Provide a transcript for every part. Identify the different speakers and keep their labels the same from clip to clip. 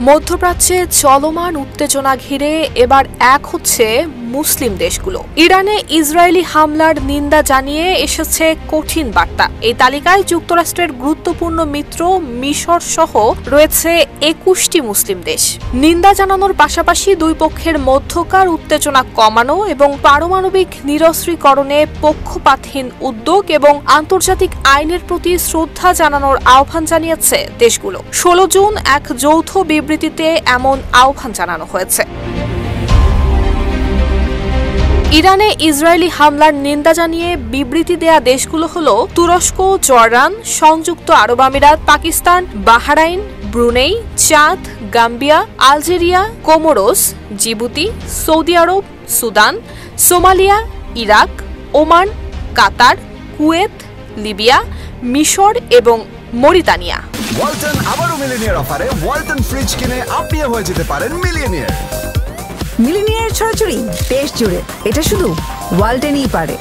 Speaker 1: মধ্যপ্রাচ্যে চলমান উত্তেজনা ঘিরে এবার এক হচ্ছে মুসলিম দেশগুলো। ইরানে ইসরায়েলি হামলার নিন্দা জানিয়ে এসেছে কঠিন বার্তা। এই তালিকায় যুক্তরাষ্ট্রের গুরুত্বপূর্ণ মিত্র মিশর সহ রয়েছে ২১টি মুসলিম দেশ। নিন্দা জানানোর পাশাপাশি দুই পক্ষের মধ্যকার উত্তেজনা কমানো এবং পারমাণবিক নিরস্ত্রীকরণে পক্ষপাতহীন উদ্যোগ এবং আন্তর্জাতিক আইনের প্রতি শ্রদ্ধা জানানোর আহ্বান জানিয়েছে দেশগুলো। ১৬ জুন এক যৌথ বিবৃতিতে এমন আহ্বান জানানো হয়েছে। ইরানে ইসরায়েলি হামলার নিন্দা জানিয়ে বিবৃতি দেয়া দেশগুলো হলো তুরস্ক, জর্ডান, সংযুক্ত আরব আমিরাত, পাকিস্তান, বাহরাইন, ব্রুনেই, চাদ, Gambia, Algeria, Comoros, Djibouti, Saudi আরব, সুদান, সোমালিয়া, ইরাক, ওমান, কাতার, কুয়েত, লিবিয়া, মিশর এবং মরিতানিয়া।
Speaker 2: ওয়ালটন আবারও মিলিনিয়ার অফারে ওয়ালটন ফ্রিজ কিনে আপনিও হয়ে যেতে পারেন মিলিয়নিয়ার।
Speaker 3: মিলিনিয়ার ছড়াছড়ি দেশ জুড়ে, এটা শুধু ওয়ালটনই পারে।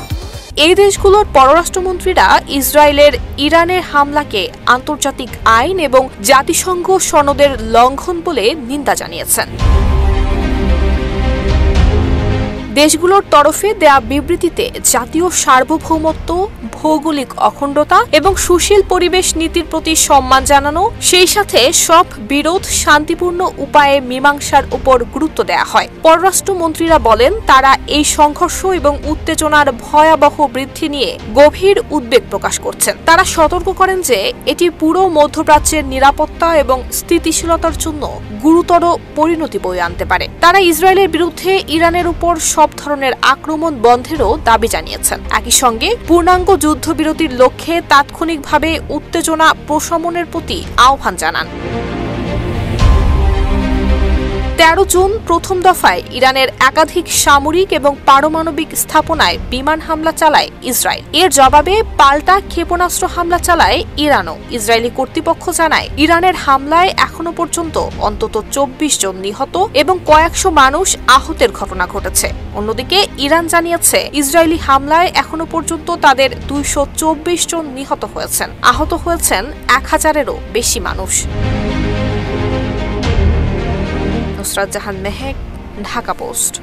Speaker 1: এই দেশগুলোর পররাষ্ট্রমন্ত্রীরা ইসরায়েলের ইরানের হামলাকে আন্তর্জাতিক আইন এবং জাতিসংঘ সনদের লঙ্ঘন বলে নিন্দা জানিয়েছেন। দেশগুলোর তরফে দেয়া বিবৃতিতে জাতীয় সার্বভৌমত্ব, ভৌগোলিক অখণ্ডতা এবং সুশীল পরিবেশ নীতির প্রতি সম্মান জানানো, সেই সাথে সব বিরোধ শান্তিপূর্ণ উপায়ে মীমাংসার উপর গুরুত্ব দেয়া হয়। পররাষ্ট্রমন্ত্রীরা বলেন, তারা এই সংঘর্ষ এবং উত্তেজনার ভয়াবহ বৃদ্ধি নিয়ে গভীর উদ্বেগ প্রকাশ করছেন। তারা সতর্ক করেন যে এটি পুরো মধ্যপ্রাচ্যের নিরাপত্তা এবং স্থিতিশীলতার জন্য গুরুতর পরিণতি বয়ে আনতে পারে। তারা ইসরায়েলের বিরুদ্ধে ইরানের উপর সব ধরনের আক্রমণ বন্ধেরও দাবি জানিয়েছেন। একই সঙ্গে পূর্ণাঙ্গ যুদ্ধবিরতির লক্ষ্যে তাৎক্ষণিকভাবে উত্তেজনা প্রশমনের প্রতি আহ্বান জানান। ১৩ জুন প্রথম দফায় ইরানের একাধিক সামরিক এবং পারমাণবিক স্থাপনায় বিমান হামলা চালায় ইসরায়েল। এর জবাবে পাল্টা ক্ষেপণাস্ত্র হামলা চালায় ইরানও। ইসরায়েলি কর্তৃপক্ষ জানায়, ইরানের হামলায় এখনো পর্যন্ত অন্তত ২৪ জন নিহত এবং কয়েকশো মানুষ আহতের ঘটনা ঘটেছে। অন্যদিকে ইরান জানিয়েছে, ইসরায়েলি হামলায় এখনো পর্যন্ত তাদের ২২৪ জন নিহত হয়েছেন। আহত হয়েছেন ১,০০০-এরও বেশি মানুষ। নুসরাত জাহান মেহেক, ঢাকা পোস্ট।